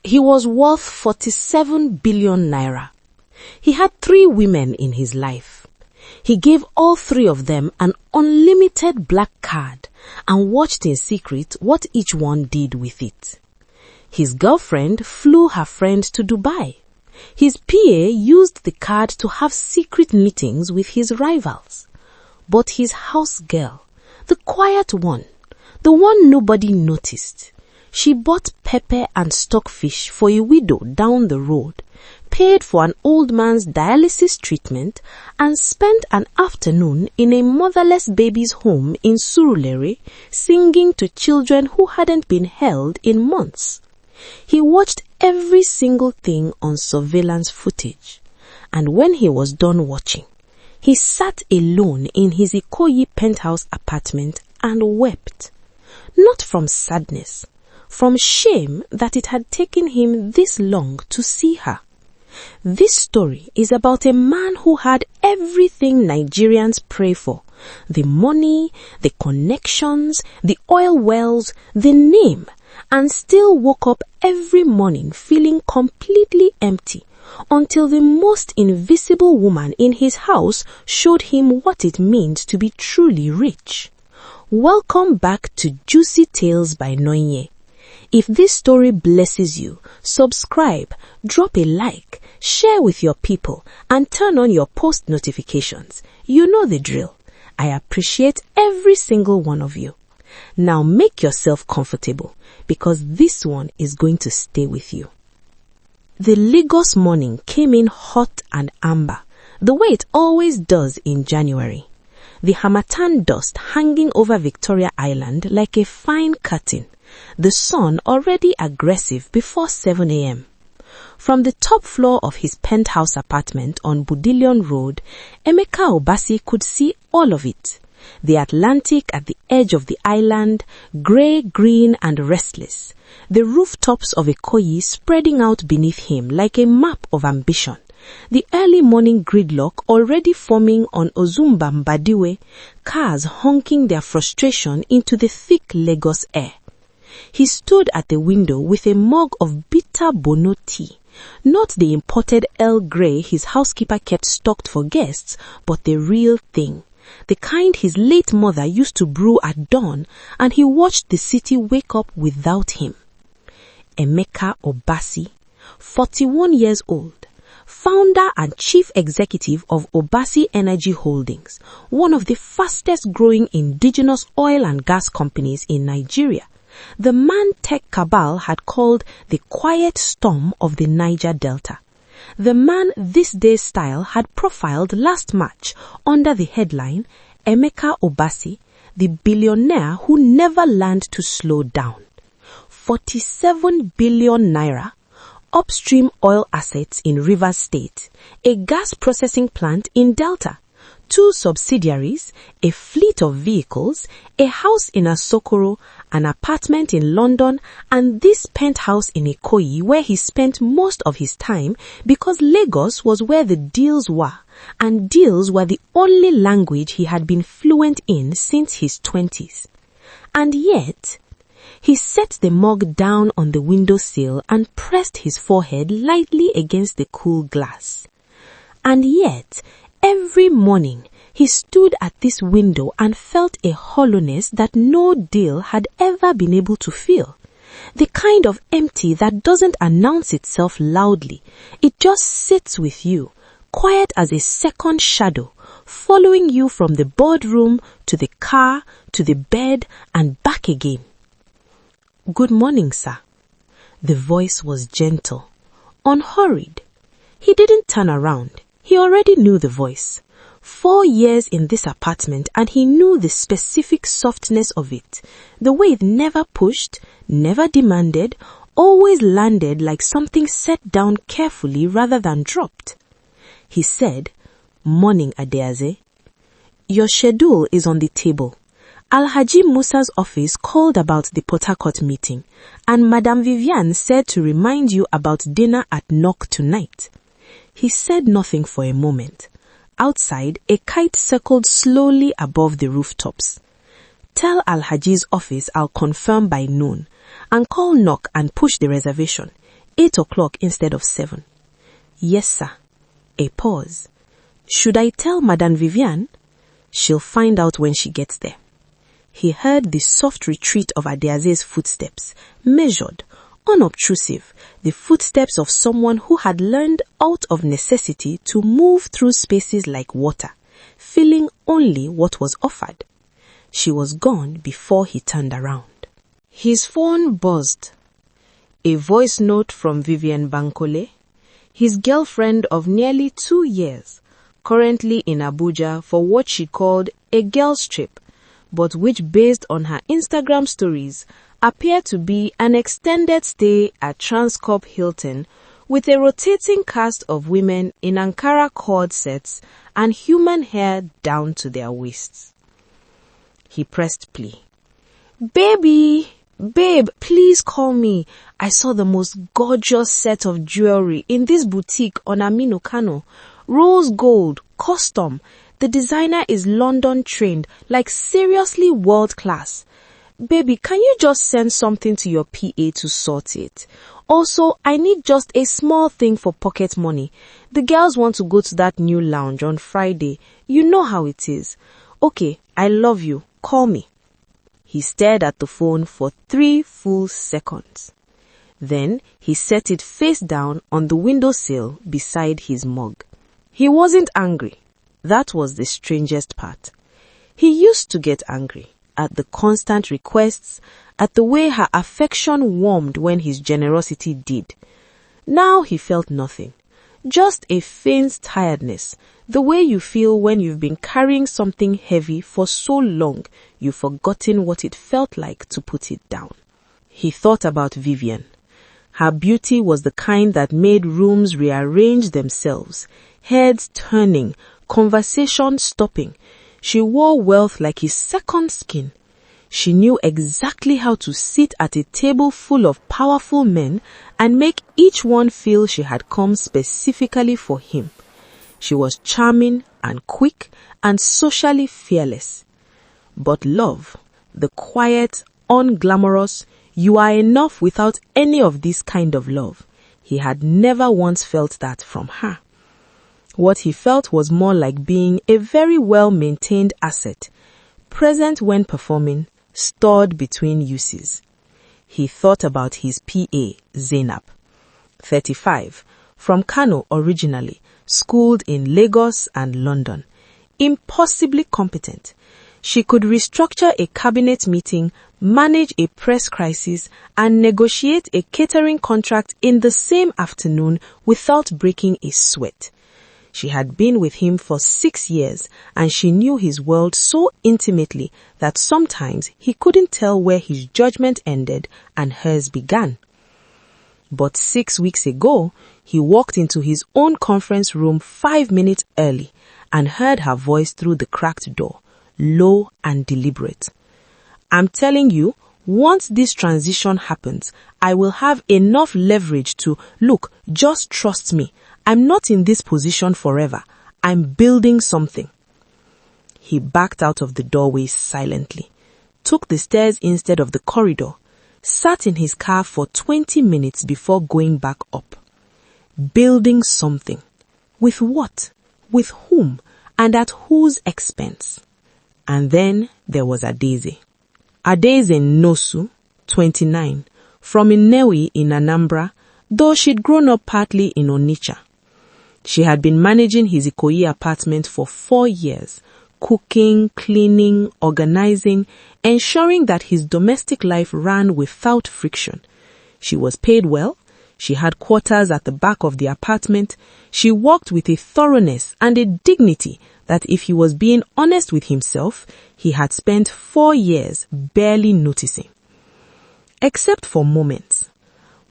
He was worth 47 billion naira. He had 3 women in his life. He gave all 3 of them an unlimited black card and watched in secret what each one did with it. His girlfriend flew her friend to Dubai. His PA used the card to have secret meetings with his rivals. But his house girl, the quiet one, the one nobody noticed, she bought pepper and stockfish for a widow down the road, paid for an old man's dialysis treatment, and spent an afternoon in a motherless baby's home in Surulere singing to children who hadn't been held in months. He watched every single thing on surveillance footage, and when he was done watching, he sat alone in his Ikoyi penthouse apartment and wept, not from sadness, from shame that it had taken him this long to see her. This story is about a man who had everything Nigerians pray for: the money, the connections, the oil wells, the name, and still woke up every morning feeling completely empty until the most invisible woman in his house showed him what it means to be truly rich. Welcome back to Juicy Tales by Noye. If this story blesses you, subscribe, drop a like, share with your people, and turn on your post notifications. You know the drill. I appreciate every single one of you. Now make yourself comfortable, because this one is going to stay with you. The Lagos morning came in hot and amber, the way it always does in January. The harmattan dust hanging over Victoria Island like a fine curtain, the sun already aggressive before 7 a.m. From the top floor of his penthouse apartment on Budillion Road, Emeka Obasi could see all of it. The Atlantic at the edge of the island, grey, green and restless. The rooftops of Ikoyi spreading out beneath him like a map of ambition. The early morning gridlock already forming on Ozumba Mbadiwe, cars honking their frustration into the thick Lagos air. He stood at the window with a mug of bitter Bono tea, not the imported Earl Grey his housekeeper kept stocked for guests, but the real thing, the kind his late mother used to brew at dawn, and he watched the city wake up without him. Emeka Obasi, 41 years old, founder and chief executive of Obasi Energy Holdings, one of the fastest growing indigenous oil and gas companies in Nigeria. The man tech cabal had called the quiet storm of the Niger Delta. The man this day's style had profiled last March under the headline, Emeka Obasi, the billionaire who never learned to slow down. 47 billion naira, upstream oil assets in Rivers State, a gas processing plant in Delta, 2 subsidiaries, a fleet of vehicles, a house in Asokoro, an apartment in London, and this penthouse in Ikoyi where he spent most of his time because Lagos was where the deals were, and deals were the only language he had been fluent in since his 20s. And yet, he set the mug down on the windowsill and pressed his forehead lightly against the cool glass. And yet, every morning, he stood at this window and felt a hollowness that no deal had ever been able to fill. The kind of empty that doesn't announce itself loudly. It just sits with you, quiet as a second shadow, following you from the boardroom to the car, to the bed, and back again. Good morning, sir. The voice was gentle, unhurried. He didn't turn around. He already knew the voice. 4 years in this apartment and he knew the specific softness of it. The way it never pushed, never demanded, always landed like something set down carefully rather than dropped. He said, "Morning, Adeaze. Your schedule is on the table. Alhaji Musa's office called about the Port Harcourt meeting, and Madame Viviane said to remind you about dinner at Knock tonight." He said nothing for a moment. Outside, a kite circled slowly above the rooftops. "Tell Alhaji's office I'll confirm by noon, and call Knock and push the reservation. 8 o'clock instead of 7. Yes, sir. A pause. Should I tell Madame Viviane? She'll find out when she gets there. He heard the soft retreat of Adeaze's footsteps, measured, unobtrusive, the footsteps of someone who had learned out of necessity to move through spaces like water, feeling only what was offered. She was gone before he turned around. His phone buzzed. A voice note from Vivienne Bankole, his girlfriend of nearly 2 years, currently in Abuja for what she called a girls' trip, but which based on her Instagram stories appeared to be an extended stay at Transcorp Hilton with a rotating cast of women in Ankara cord sets and human hair down to their waists. He pressed play. Babe, please call me. I saw the most gorgeous set of jewelry in this boutique on Aminu Kano. Rose gold, custom. The designer is London trained, like seriously world class. Baby, can you just send something to your PA to sort it? Also, I need just a small thing for pocket money. The girls want to go to that new lounge on Friday. You know how it is. Okay, I love you. Call me. He stared at the phone for 3 full seconds. Then he set it face down on the windowsill beside his mug. He wasn't angry. That was the strangest part. He used to get angry at the constant requests, at the way her affection warmed when his generosity did. Now he felt nothing. Just a faint tiredness, the way you feel when you've been carrying something heavy for so long you've forgotten what it felt like to put it down. He thought about Vivienne. Her beauty was the kind that made rooms rearrange themselves, heads turning, conversation stopping. She wore wealth like his second skin. She knew exactly how to sit at a table full of powerful men and make each one feel she had come specifically for him. She was charming and quick and socially fearless. But love, the quiet, unglamorous, you are enough without any of this kind of love, he had never once felt that from her. What he felt was more like being a very well-maintained asset, present when performing, stored between uses. He thought about his PA, Zainab, 35, from Kano originally, schooled in Lagos and London, impossibly competent. She could restructure a cabinet meeting, manage a press crisis, and negotiate a catering contract in the same afternoon without breaking a sweat. She had been with him for 6 years, and she knew his world so intimately that sometimes he couldn't tell where his judgment ended and hers began. But 6 weeks ago, he walked into his own conference room 5 minutes early and heard her voice through the cracked door, low and deliberate. I'm telling you, once this transition happens, I will have enough leverage to, look, just trust me. I'm not in this position forever. I'm building something. He backed out of the doorway silently, took the stairs instead of the corridor, sat in his car for 20 minutes before going back up. Building something. With what? With whom? And at whose expense? And then there was Adeze. Adeze Nosu, 29, from Nnewi in Anambra, though she'd grown up partly in Onitsha. She had been managing his Ikoyi apartment for 4 years, cooking, cleaning, organizing, ensuring that his domestic life ran without friction. She was paid well. She had quarters at the back of the apartment. She worked with a thoroughness and a dignity that, if he was being honest with himself, he had spent 4 years barely noticing. Except for moments.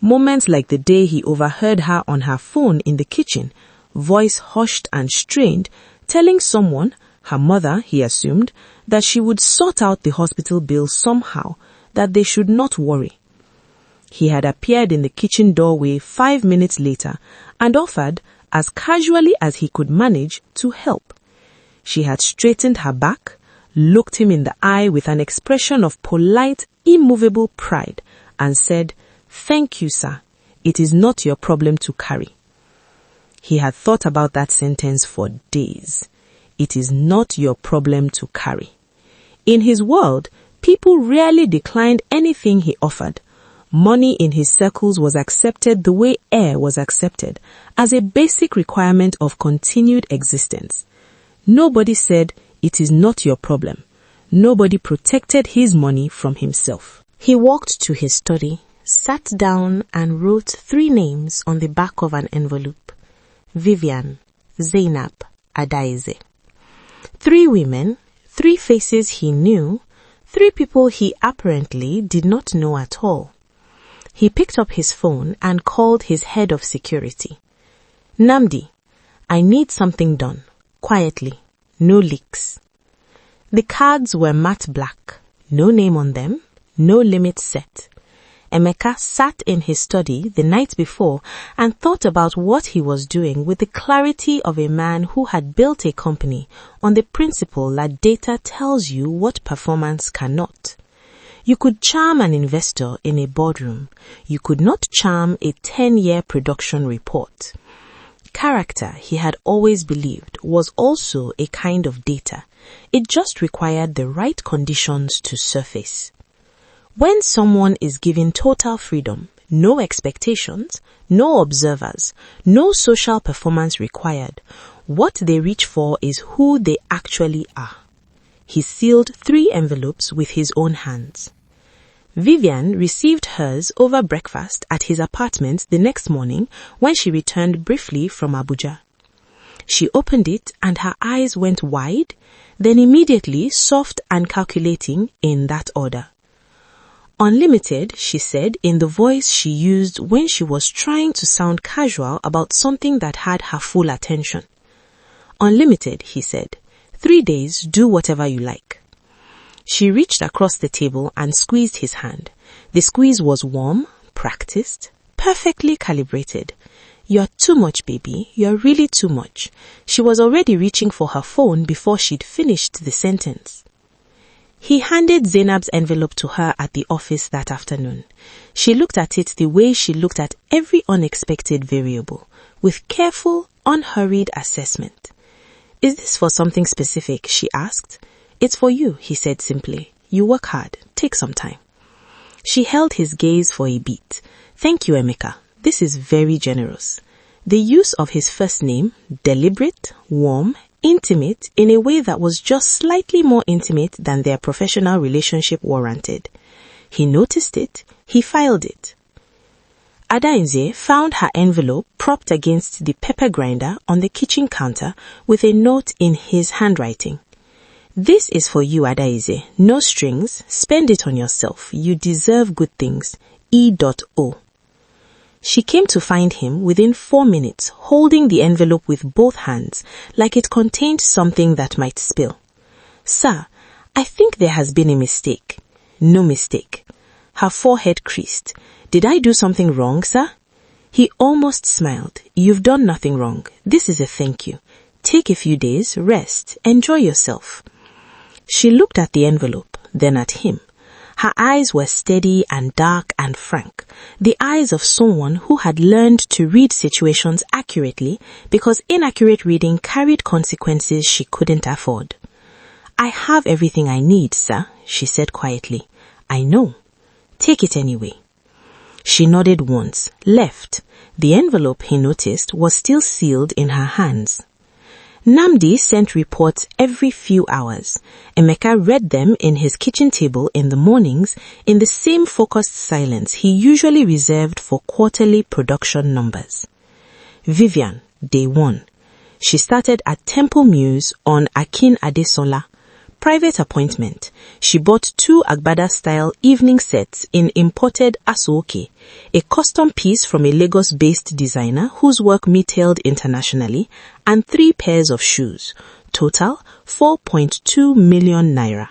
Moments like the day he overheard her on her phone in the kitchen, voice hushed and strained, telling someone, her mother, he assumed, that she would sort out the hospital bill somehow, that they should not worry. He had appeared in the kitchen doorway 5 minutes later and offered, as casually as he could manage, to help. She had straightened her back, looked him in the eye with an expression of polite, immovable pride, and said, "Thank you, sir. It is not your problem to carry. He had thought about that sentence for days. It is not your problem to carry. In his world, people rarely declined anything he offered. Money in his circles was accepted the way air was accepted, as a basic requirement of continued existence. Nobody said, it is not your problem. Nobody protected his money from himself. He walked to his study, sat down and wrote 3 names on the back of an envelope. Vivian, Zainab, Adaize. 3 women, 3 faces he knew, 3 people he apparently did not know at all. He picked up his phone and called his head of security. Namdi, I need something done. Quietly. No leaks. The cards were matte black. No name on them. No limit set. Emeka sat in his study the night before and thought about what he was doing with the clarity of a man who had built a company on the principle that data tells you what performance cannot. You could charm an investor in a boardroom. You could not charm a 10-year production report. Character, he had always believed, was also a kind of data. It just required the right conditions to surface. When someone is given total freedom, no expectations, no observers, no social performance required, what they reach for is who they actually are. He sealed 3 envelopes with his own hands. Vivian received hers over breakfast at his apartment the next morning when she returned briefly from Abuja. She opened it and her eyes went wide, then immediately soft and calculating in that order. Unlimited, she said in the voice she used when she was trying to sound casual about something that had her full attention. Unlimited, he said. 3 days, do whatever you like. She reached across the table and squeezed his hand. The squeeze was warm, practiced, perfectly calibrated. You're too much, baby. You're really too much. She was already reaching for her phone before she'd finished the sentence. He handed Zainab's envelope to her at the office that afternoon. She looked at it the way she looked at every unexpected variable, with careful, unhurried assessment. Is this for something specific? She asked. It's for you, he said simply. You work hard. Take some time. She held his gaze for a beat. Thank you, Emeka. This is very generous. The use of his first name, deliberate, warm, intimate, in a way that was just slightly more intimate than their professional relationship warranted. He noticed it. He filed it. Adaize found her envelope propped against the pepper grinder on the kitchen counter with a note in his handwriting. This is for you, Adaize. No strings. Spend it on yourself. You deserve good things. E.O. She came to find him within 4 minutes, holding the envelope with both hands, like it contained something that might spill. Sir, I think there has been a mistake. No mistake. Her forehead creased. Did I do something wrong, sir? He almost smiled. You've done nothing wrong. This is a thank you. Take a few days, rest, enjoy yourself. She looked at the envelope, then at him. Her eyes were steady and dark and frank, the eyes of someone who had learned to read situations accurately because inaccurate reading carried consequences she couldn't afford. I have everything I need, sir, she said quietly. I know. Take it anyway. She nodded once, left. The envelope, he noticed, was still sealed in her hands. Namdi sent reports every few hours. Emeka read them in his kitchen table in the mornings in the same focused silence he usually reserved for quarterly production numbers. Vivian, day 1. She started at Temple Mews on Akin Adesola. Private appointment. She bought 2 Agbada-style evening sets in imported Asoke, a custom piece from a Lagos-based designer whose work retailed internationally, and 3 pairs of shoes. Total, 4.2 million naira.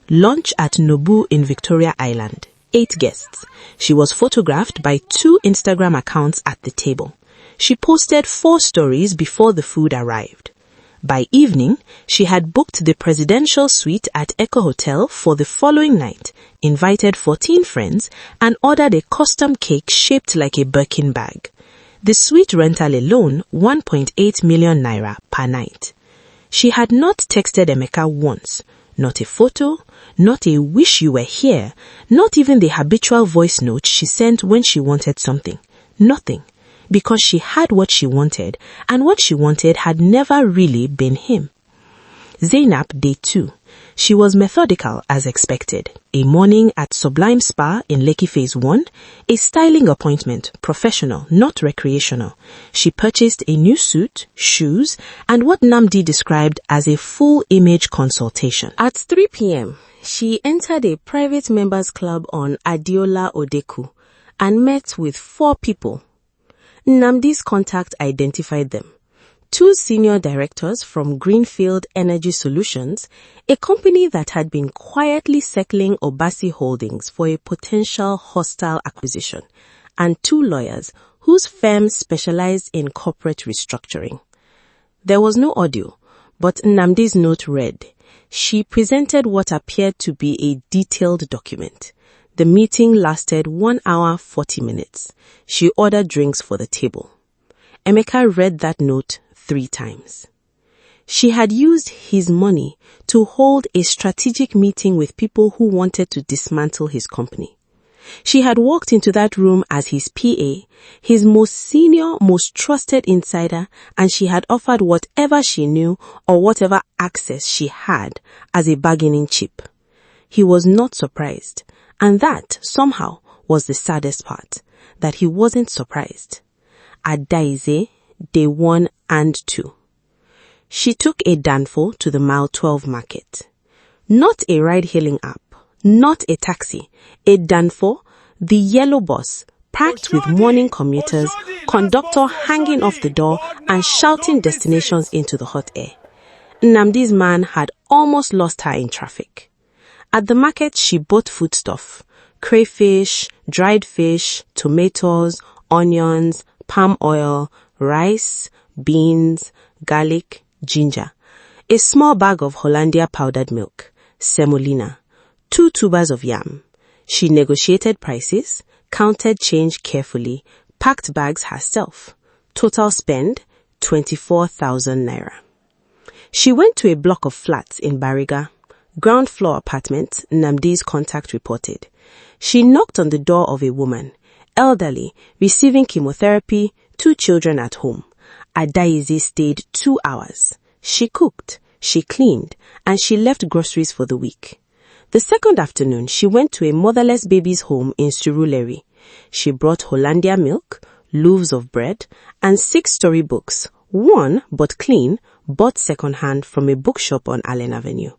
Lunch at Nobu in Victoria Island. 8 guests. She was photographed by 2 Instagram accounts at the table. She posted 4 stories before the food arrived. By evening, she had booked the presidential suite at Echo Hotel for the following night, invited 14 friends, and ordered a custom cake shaped like a Birkin bag. The suite rental alone, 1.8 million naira per night. She had not texted Emeka once, not a photo, not a wish you were here, not even the habitual voice note she sent when she wanted something. Nothing. Because she had what she wanted, and what she wanted had never really been him. Zainab, day 2. She was methodical as expected. A morning at Sublime Spa in Lekki Phase 1, a styling appointment, professional, not recreational. She purchased a new suit, shoes, and what Namdi described as a full image consultation. At 3 p.m., she entered a private members club on Adiola Odeku and met with 4 people. Namdi's contact identified them. 2 senior directors from Greenfield Energy Solutions, a company that had been quietly circling Obasi Holdings for a potential hostile acquisition, and 2 lawyers whose firms specialized in corporate restructuring. There was no audio, but Namdi's note read. She presented what appeared to be a detailed document. The meeting lasted 1 hour 40 minutes. She ordered drinks for the table. Emeka read that note 3 times. She had used his money to hold a strategic meeting with people who wanted to dismantle his company. She had walked into that room as his PA, his most senior, most trusted insider, and she had offered whatever she knew or whatever access she had as a bargaining chip. He was not surprised, and that, somehow, was the saddest part, that he wasn't surprised. Adaize, day 1 and 2. She took a Danfo to the Mile 12 market. Not a ride-hailing app, not a taxi, a Danfo, the yellow bus, packed with morning commuters, conductor hanging off the door and shouting destinations into the hot air. Namdi's man had almost lost her in traffic. At the market, she bought foodstuff, crayfish, dried fish, tomatoes, onions, palm oil, rice, beans, garlic, ginger, a small bag of Hollandia powdered milk, semolina, 2 tubers of yam. She negotiated prices, counted change carefully, packed bags herself. Total spend, 24,000 naira. She went to a block of flats in Bariga, ground floor apartment, Namdi's contact reported. She knocked on the door of a woman, elderly, receiving chemotherapy, 2 children at home. Adaize stayed 2 hours. She cooked, she cleaned, and she left groceries for the week. The second afternoon, she went to a motherless baby's home in Surulere. She brought Hollandia milk, loaves of bread, and 6 storybooks, 1, but clean, bought second-hand from a bookshop on Allen Avenue.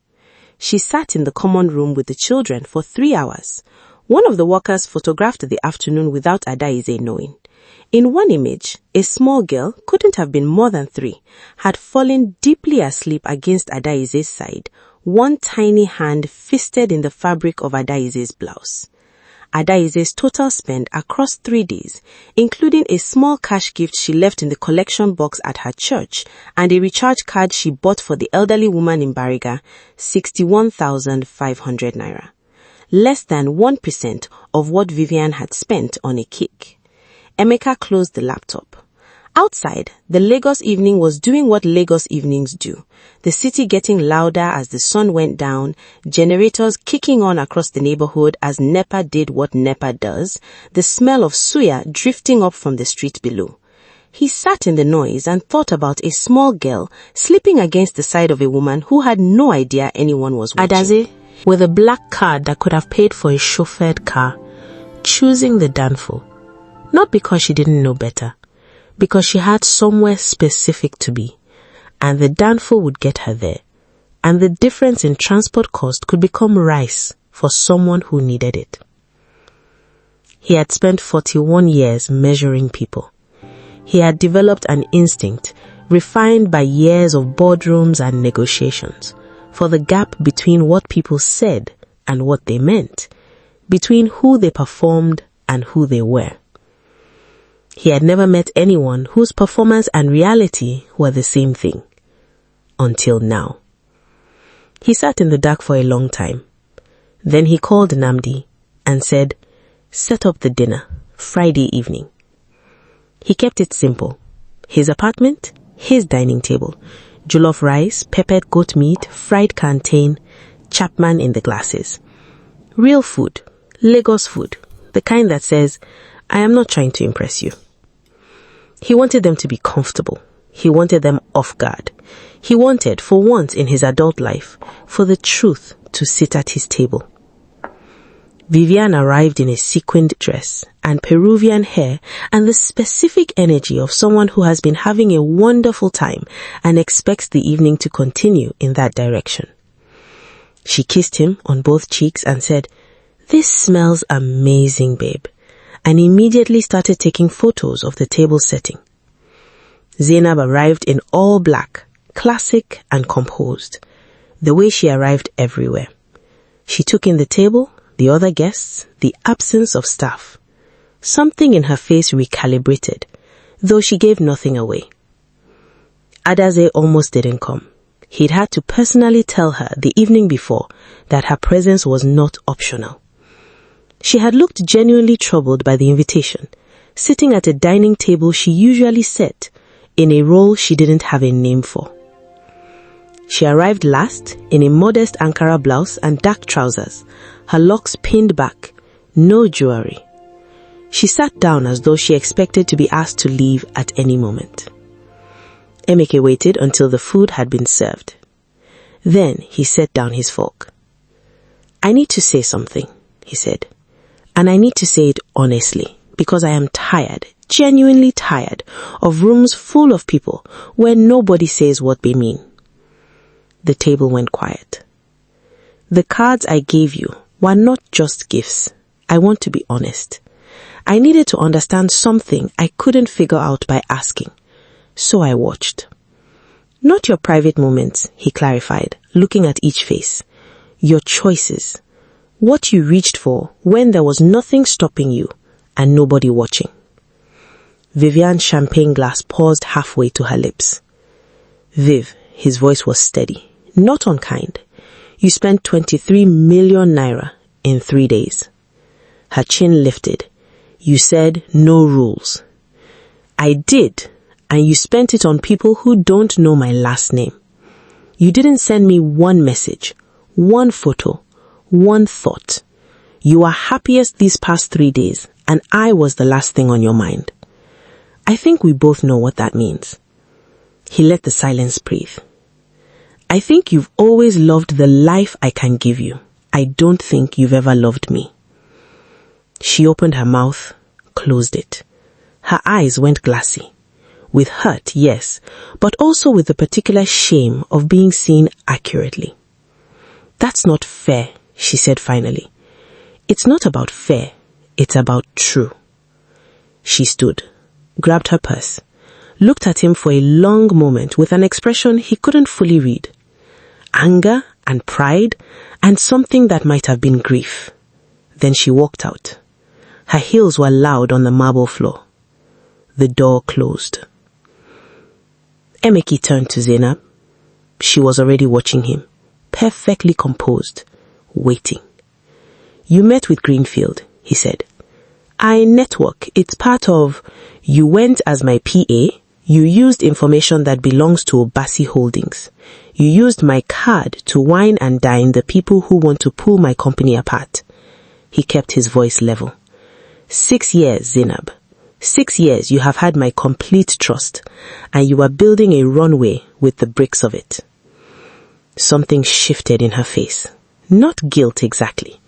She sat in the common room with the children for 3 hours. One of the workers photographed the afternoon without Adaize knowing. In one image, a small girl, couldn't have been more than 3, had fallen deeply asleep against Adaize's side, one tiny hand fisted in the fabric of Adaize's blouse. Adaize's total spend across 3 days, including a small cash gift she left in the collection box at her church and a recharge card she bought for the elderly woman in Bariga, 61,500 naira. Less than 1% of what Vivian had spent on a cake. Emeka closed the laptop. Outside, the Lagos evening was doing what Lagos evenings do. The city getting louder as the sun went down, generators kicking on across the neighborhood as NEPA did what NEPA does, the smell of suya drifting up from the street below. He sat in the noise and thought about a small girl sleeping against the side of a woman who had no idea anyone was watching. Adaze, with a black card that could have paid for a chauffeured car, choosing the Danfo. Not because she didn't know better, because she had somewhere specific to be, and the Danfo would get her there, and the difference in transport cost could become rice for someone who needed it. He had spent 41 years measuring people. He had developed an instinct, refined by years of boardrooms and negotiations, for the gap between what people said and what they meant, between who they performed and who they were. He had never met anyone whose performance and reality were the same thing. until now. He sat in the dark for a long time. Then he called Namdi and said, "Set up the dinner, Friday evening." He kept it simple. His apartment, his dining table, jollof rice, peppered goat meat, fried plantain, Chapman in the glasses. Real food, Lagos food, the kind that says, "I am not trying to impress you." He wanted them to be comfortable. He wanted them off guard. He wanted, for once in his adult life, for the truth to sit at his table. Vivian arrived in a sequined dress and Peruvian hair and the specific energy of someone who has been having a wonderful time and expects the evening to continue in that direction. She kissed him on both cheeks and said, "This smells amazing, babe," and immediately started taking photos of the table setting. Zainab arrived in all black, classic and composed, the way she arrived everywhere. She took in the table, the other guests, the absence of staff. Something in her face recalibrated, though she gave nothing away. Adaze almost didn't come. He'd had to personally tell her the evening before that her presence was not optional. She had looked genuinely troubled by the invitation, sitting at a dining table she usually sat, in a role she didn't have a name for. She arrived last in a modest Ankara blouse and dark trousers, her locks pinned back, no jewelry. She sat down as though she expected to be asked to leave at any moment. Emeke waited until the food had been served. Then he set down his fork. "I need to say something," he said, "and I need to say it honestly, because I am tired, genuinely tired, of rooms full of people where nobody says what they mean." The table went quiet. "The cards I gave you were not just gifts. I want to be honest. I needed to understand something I couldn't figure out by asking, so I watched. Not your private moments," he clarified, looking at each face. "Your choices. What you reached for when there was nothing stopping you and nobody watching." Vivian's champagne glass paused halfway to her lips. "Viv," his voice was steady, not unkind. "You spent 23 million naira in 3 days." Her chin lifted. "You said no rules." "I did, and you spent it on people who don't know my last name. You didn't send me one message, one photo, one thought. You were happiest these past 3 days, and I was the last thing on your mind. I think we both know what that means." He let the silence breathe. "I think you've always loved the life I can give you. I don't think you've ever loved me." She opened her mouth, closed it. Her eyes went glassy. With hurt, yes, but also with the particular shame of being seen accurately. "That's not fair," she said finally. "It's not about fair, it's about true." She stood, grabbed her purse, looked at him for a long moment with an expression he couldn't fully read. Anger and pride and something that might have been grief. Then she walked out. Her heels were loud on the marble floor. The door closed. Emeke turned to Zainab. She was already watching him, perfectly composed, waiting. "You met with Greenfield," he said. "I network. It's part of... You went as my PA. You used information that belongs to Obasi Holdings. You used my card to wine and dine the people who want to pull my company apart." He kept his voice level. 6 years, Zainab. 6 years you have had my complete trust, and you are building a runway with the bricks of it. Something shifted in her face. Not guilt exactly.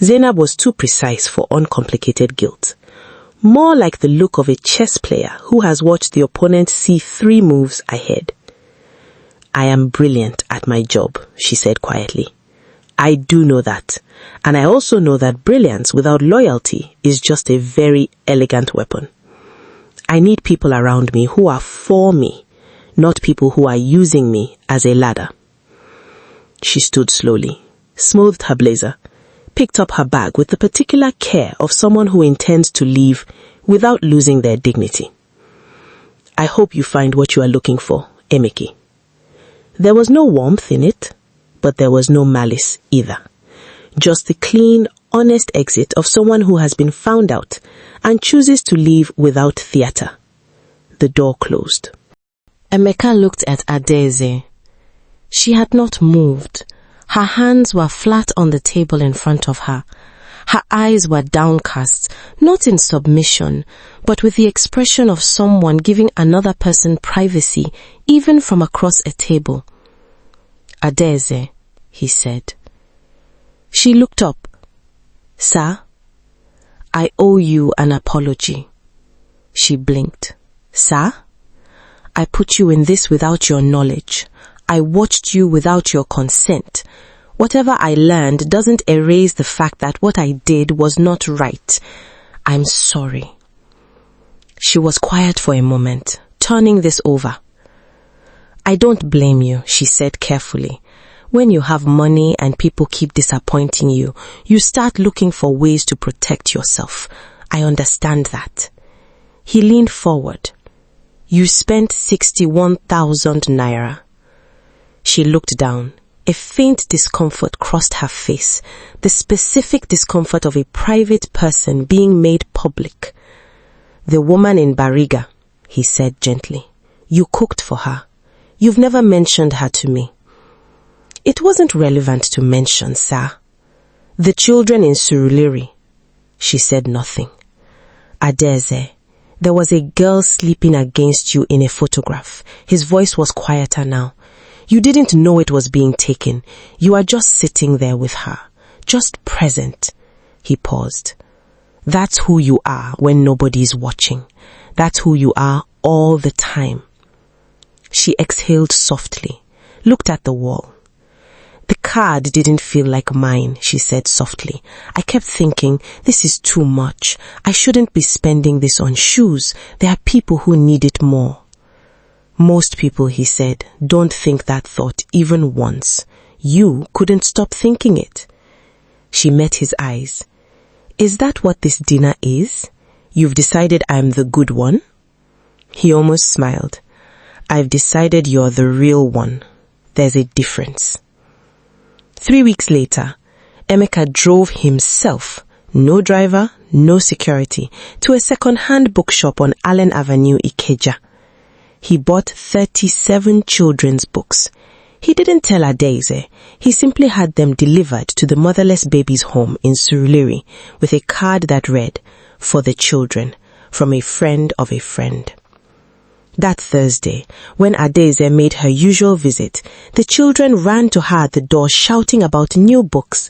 Zainab was too precise for uncomplicated guilt. More like the look of a chess player who has watched the opponent see 3 moves ahead. "I am brilliant at my job," she said quietly. "I do know that. And I also know that brilliance without loyalty is just a very elegant weapon. I need people around me who are for me, not people who are using me as a ladder." She stood slowly, smoothed her blazer, picked up her bag with the particular care of someone who intends to leave without losing their dignity. "I hope you find what you are looking for, Emeke." There was no warmth in it, but there was no malice either. Just the clean, honest exit of someone who has been found out and chooses to leave without theater. The door closed. Emeka looked at Adaeze. She had not moved. Her hands were flat on the table in front of her. Her eyes were downcast, not in submission, but with the expression of someone giving another person privacy, even from across a table. Adaeze, he said. She looked up. Sir, I owe you an apology. She blinked. Sir? I put you in this without your knowledge. I watched you without your consent. Whatever I learned doesn't erase the fact that what I did was not right. I'm sorry. She was quiet for a moment, turning this over. I don't blame you, she said carefully. When you have money and people keep disappointing you, you start looking for ways to protect yourself. I understand that. He leaned forward. You spent 61,000 naira. She looked down. A faint discomfort crossed her face, the specific discomfort of a private person being made public. The woman in Bariga, he said gently. You cooked for her. You've never mentioned her to me. It wasn't relevant to mention, sir. The children in Surulere. She said nothing. Adaeze, there was a girl sleeping against you in a photograph. His voice was quieter now. You didn't know it was being taken. You are just sitting there with her. Just present. He paused. That's who you are when nobody's watching. That's who you are all the time. She exhaled softly, looked at the wall. The card didn't feel like mine, she said softly. I kept thinking, this is too much. I shouldn't be spending this on shoes. There are people who need it more. Most people, he said, don't think that thought even once. You couldn't stop thinking it. She met his eyes. Is that what this dinner is? You've decided I'm the good one? He almost smiled. I've decided you're the real one. There's a difference. 3 weeks later, Emeka drove himself, no driver, no security, to a second-hand bookshop on Allen Avenue, Ikeja. He bought 37 children's books. He didn't tell Adaeze. He simply had them delivered to the motherless baby's home in Surulere with a card that read, "For the children, from a friend of a friend." That Thursday, when Adaeze made her usual visit, the children ran to her at the door shouting about new books.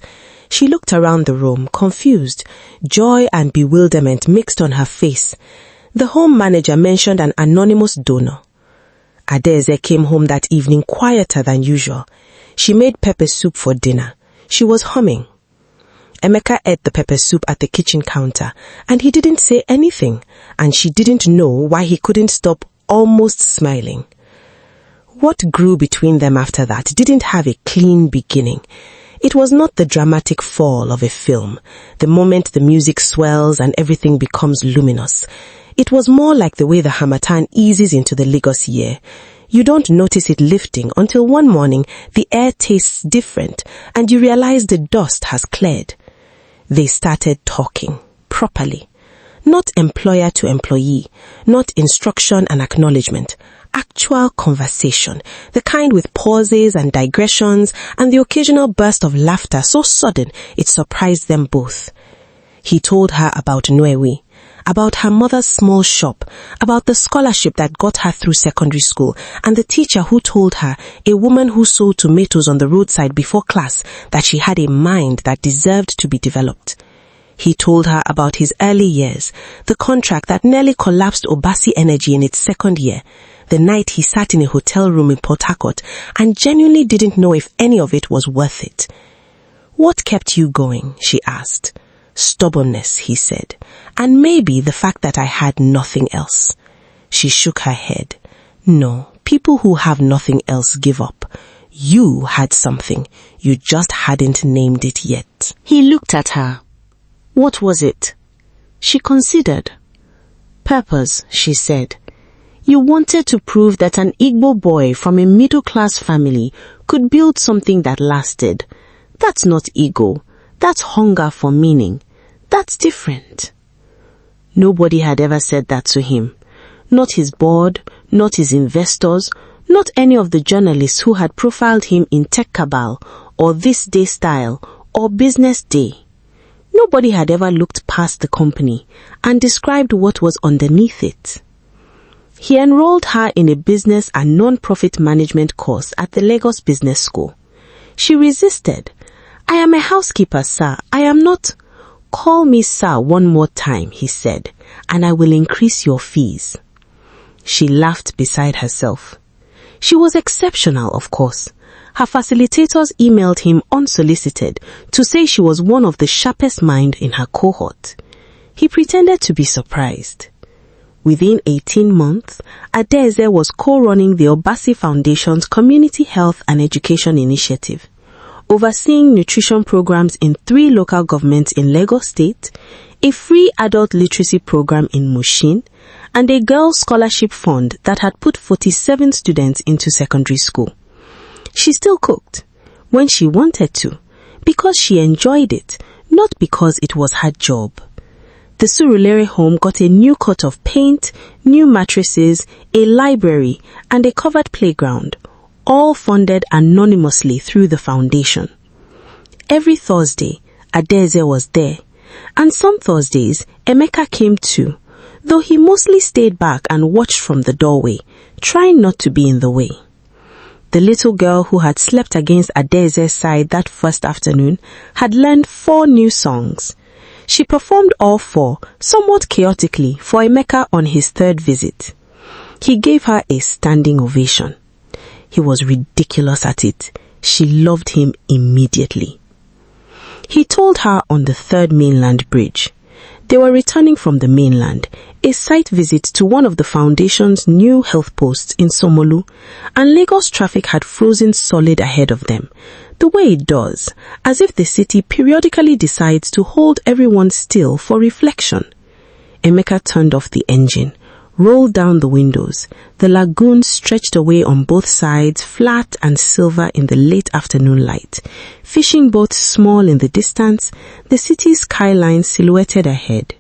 She looked around the room, confused, joy and bewilderment mixed on her face. The home manager mentioned an anonymous donor. Adaeze came home that evening quieter than usual. She made pepper soup for dinner. She was humming. Emeka ate the pepper soup at the kitchen counter, and he didn't say anything, and she didn't know why he couldn't stop almost smiling. What grew between them after that didn't have a clean beginning. It was not the dramatic fall of a film, the moment the music swells and everything becomes luminous. It was more like the way the Harmattan eases into the Lagos year. You don't notice it lifting until one morning the air tastes different and you realize the dust has cleared. They started talking, properly. Not employer to employee, not instruction and acknowledgement. Actual conversation, the kind with pauses and digressions and the occasional burst of laughter so sudden it surprised them both. He told her about Nwewi, about her mother's small shop, about the scholarship that got her through secondary school, and the teacher who told her, a woman who sold tomatoes on the roadside before class, that she had a mind that deserved to be developed. He told her about his early years, the contract that nearly collapsed Obasi Energy in its second year, the night he sat in a hotel room in Port Harcourt and genuinely didn't know if any of it was worth it. What kept you going? She asked. Stubbornness, he said, and maybe the fact that I had nothing else. She shook her head. No, people who have nothing else give up. You had something, you just hadn't named it yet. He looked at her. What was it? She considered. Purpose, she said. You wanted to prove that an Igbo boy from a middle-class family could build something that lasted. That's not ego. That's hunger for meaning. That's different. Nobody had ever said that to him. Not his board, not his investors, not any of the journalists who had profiled him in Tech Cabal or This Day Style or Business Day. Nobody had ever looked past the company and described what was underneath it. He enrolled her in a business and non-profit management course at the Lagos Business School. She resisted. "I am a housekeeper, sir. I am not." "Call me sir one more time," he said, "and I will increase your fees." She laughed beside herself. She was exceptional, of course. Her facilitators emailed him unsolicited to say she was one of the sharpest minds in her cohort. He pretended to be surprised. Within 18 months, Adaeze was co-running the Obasi Foundation's Community Health and Education Initiative, overseeing nutrition programs in 3 local governments in Lagos State, a free adult literacy program in Mushin, and a girls' scholarship fund that had put 47 students into secondary school. She still cooked when she wanted to, because she enjoyed it, not because it was her job. The Surulere home got a new coat of paint, new mattresses, a library, and a covered playground, all funded anonymously through the foundation. Every Thursday, Adaeze was there, and some Thursdays, Emeka came too, though he mostly stayed back and watched from the doorway, trying not to be in the way. The little girl who had slept against Adaeze's side that first afternoon had learned 4 new songs. She performed all 4, somewhat chaotically, for Emeka on his 3rd visit. He gave her a standing ovation. He was ridiculous at it. She loved him immediately. He told her on the 3rd mainland bridge. They were returning from the mainland, a site visit to one of the foundation's new health posts in Somolu, and Lagos traffic had frozen solid ahead of them, the way it does, as if the city periodically decides to hold everyone still for reflection. Emeka turned off the engine, rolled down the windows. The lagoon stretched away on both sides, flat and silver in the late afternoon light. Fishing boats small in the distance, the city's skyline silhouetted ahead.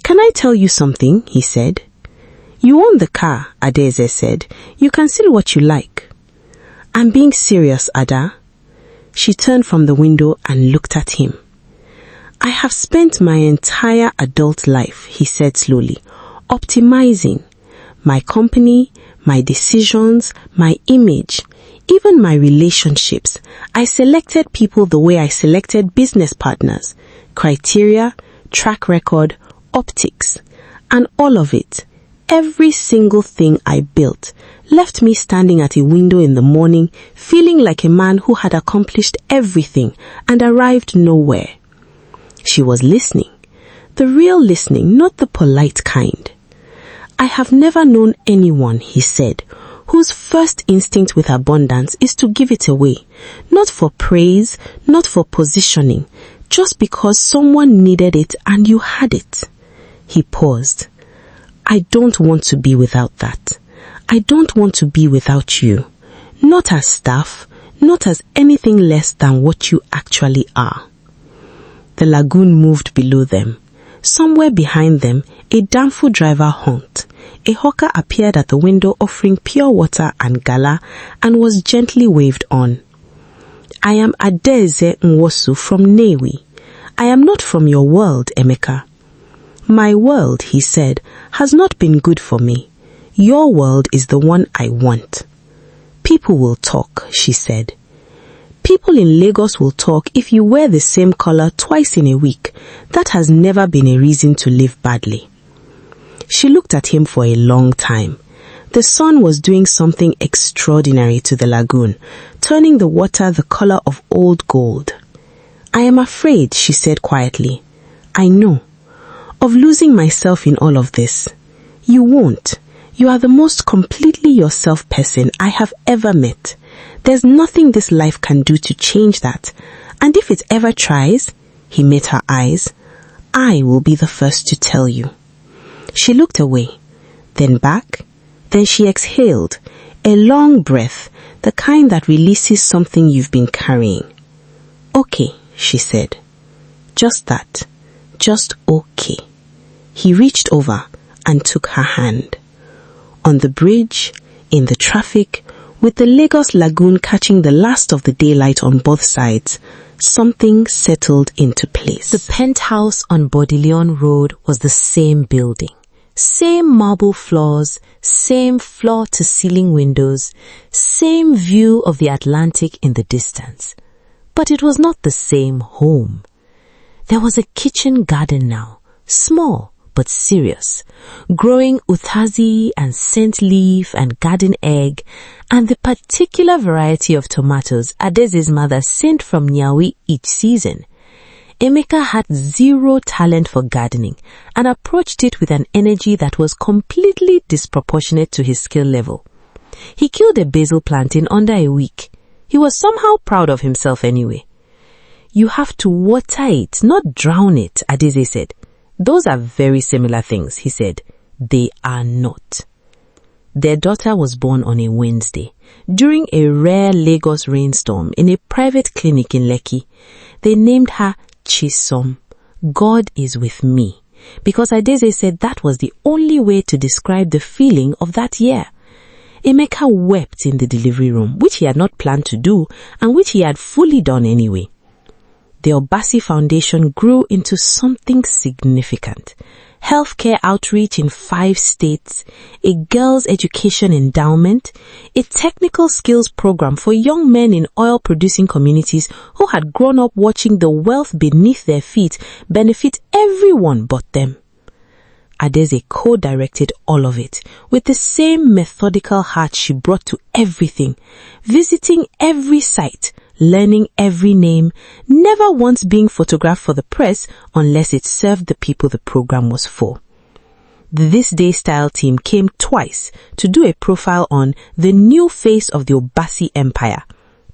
"Can I tell you something?" he said. "You own the car," Adaeze said. "You can see what you like." "I'm being serious, Ada." She turned from the window and looked at him. "I have spent my entire adult life," he said slowly, "optimizing my company, my decisions, my image, even my relationships. I selected people the way I selected business partners, criteria, track record, optics, and all of it, every single thing I built, left me standing at a window in the morning, feeling like a man who had accomplished everything and arrived nowhere." She was listening, the real listening, not the polite kind. "I have never known anyone," he said, "whose first instinct with abundance is to give it away, not for praise, not for positioning, just because someone needed it and you had it." He paused. "I don't want to be without that. I don't want to be without you. Not as staff, not as anything less than what you actually are." The lagoon moved below them. Somewhere behind them, a Danfo driver honked. A hawker appeared at the window offering pure water and gala and was gently waved on. "I am Adaeze Nwosu from Newi. I am not from your world, Emeka." "My world," he said, "has not been good for me. Your world is the one I want." "People will talk," she said. "People in Lagos will talk if you wear the same color twice in a week. That has never been a reason to live badly." She looked at him for a long time. The sun was doing something extraordinary to the lagoon, turning the water the color of old gold. "I am afraid," she said quietly. "I know. Of losing myself in all of this. You won't. You are the most completely yourself person I have ever met. There's nothing this life can do to change that. And if it ever tries," he met her eyes, "I will be the first to tell you." She looked away, then back, Then she exhaled, a long breath, the kind that releases something you've been carrying. "Okay," she said. Just that. Just okay. He reached over and took her hand. On the bridge, in the traffic, with the Lagos Lagoon catching the last of the daylight on both sides, something settled into place. The penthouse on Bodleian Road was the same building. Same marble floors, same floor-to-ceiling windows, same view of the Atlantic in the distance. But it was not the same home. There was a kitchen garden now, small but serious, growing utazi and scent leaf and garden egg, and the particular variety of tomatoes Adeze's mother sent from Nyawi each season. Emeka had zero talent for gardening and approached it with an energy that was completely disproportionate to his skill level. He killed a basil plant in under a week. He was somehow proud of himself anyway. "You have to water it, not drown it," Adeze said. "Those are very similar things," he said. "They are not." Their daughter was born on a Wednesday, during a rare Lagos rainstorm in a private clinic in Lekki. They named her Chisom, God is with me, because Adeze said that was the only way to describe the feeling of that year. Emeka wept in the delivery room, which he had not planned to do and which he had fully done anyway. The Obasi Foundation grew into something significant. Healthcare outreach in 5 states, a girls' education endowment, a technical skills program for young men in oil-producing communities who had grown up watching the wealth beneath their feet benefit everyone but them. Adeze co-directed all of it with the same methodical heart she brought to everything, visiting every site, learning every name, never once being photographed for the press unless it served the people the program was for. The This Day Style team came twice to do a profile on the new face of the Obasi Empire.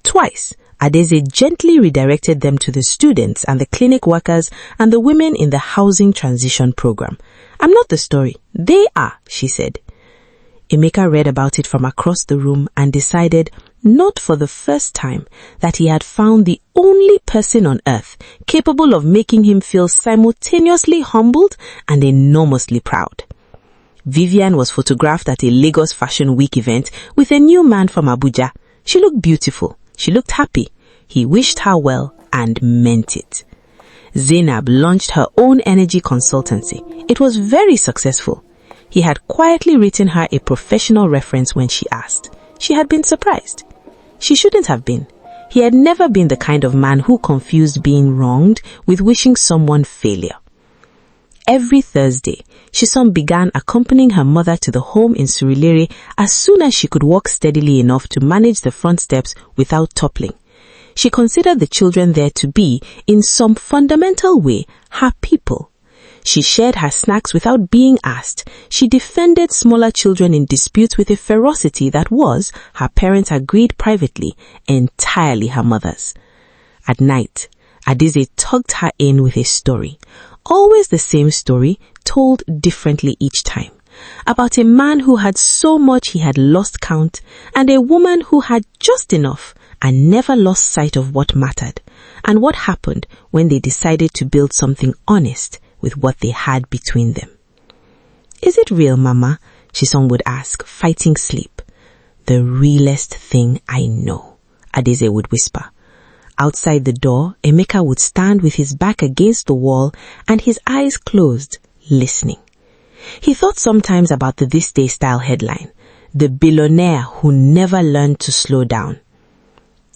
Twice, Adeze gently redirected them to the students and the clinic workers and the women in the housing transition program. "I'm not the story. They are," she said. Emeka read about it from across the room and decided, not for the first time, that he had found the only person on earth capable of making him feel simultaneously humbled and enormously proud. Vivian was photographed at a Lagos Fashion Week event with a new man from Abuja. She looked beautiful. She looked happy. He wished her well and meant it. Zainab launched her own energy consultancy. It was very successful. He had quietly written her a professional reference when she asked. She had been surprised. She shouldn't have been. He had never been the kind of man who confused being wronged with wishing someone failure. Every Thursday, Chisom began accompanying her mother to the home in Surulere as soon as she could walk steadily enough to manage the front steps without toppling. She considered the children there to be, in some fundamental way, her people. She shared her snacks without being asked. She defended smaller children in disputes with a ferocity that was, her parents agreed privately, entirely her mother's. At night, Adeze tugged her in with a story. Always the same story, told differently each time. About a man who had so much he had lost count, and a woman who had just enough and never lost sight of what mattered, and what happened when they decided to build something honest with what they had between them. "Is it real, Mama?" Chisom would ask, fighting sleep. "The realest thing I know," Adeze would whisper. Outside the door, Emeka would stand with his back against the wall and his eyes closed, listening. He thought sometimes about the This Day Style headline, "The billionaire who never learned to slow down."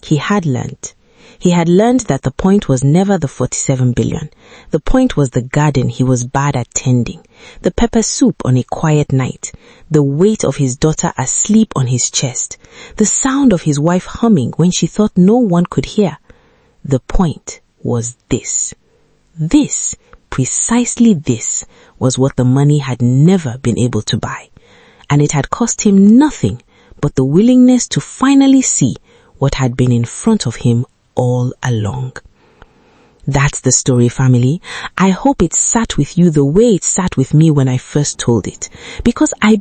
He had learned. He had learned that the point was never the 47 billion. The point was the garden he was bad at tending, the pepper soup on a quiet night, the weight of his daughter asleep on his chest, the sound of his wife humming when she thought no one could hear. The point was this. This, precisely this, was what the money had never been able to buy. And it had cost him nothing but the willingness to finally see what had been in front of him all along. That's the story, family. I hope it sat with you the way it sat with me when I first told it. Because I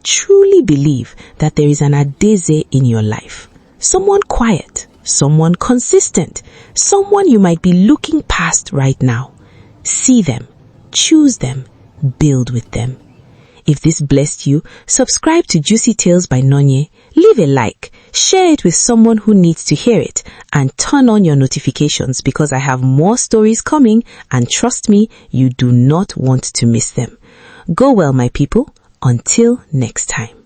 truly believe that there is an Adeze in your life. Someone quiet, someone consistent, someone you might be looking past right now. See them, choose them, build with them. If this blessed you, subscribe to Juicy Tales by Nonye, leave a like, share it with someone who needs to hear it, and turn on your notifications because I have more stories coming, and trust me, you do not want to miss them. Go well, my people. Until next time.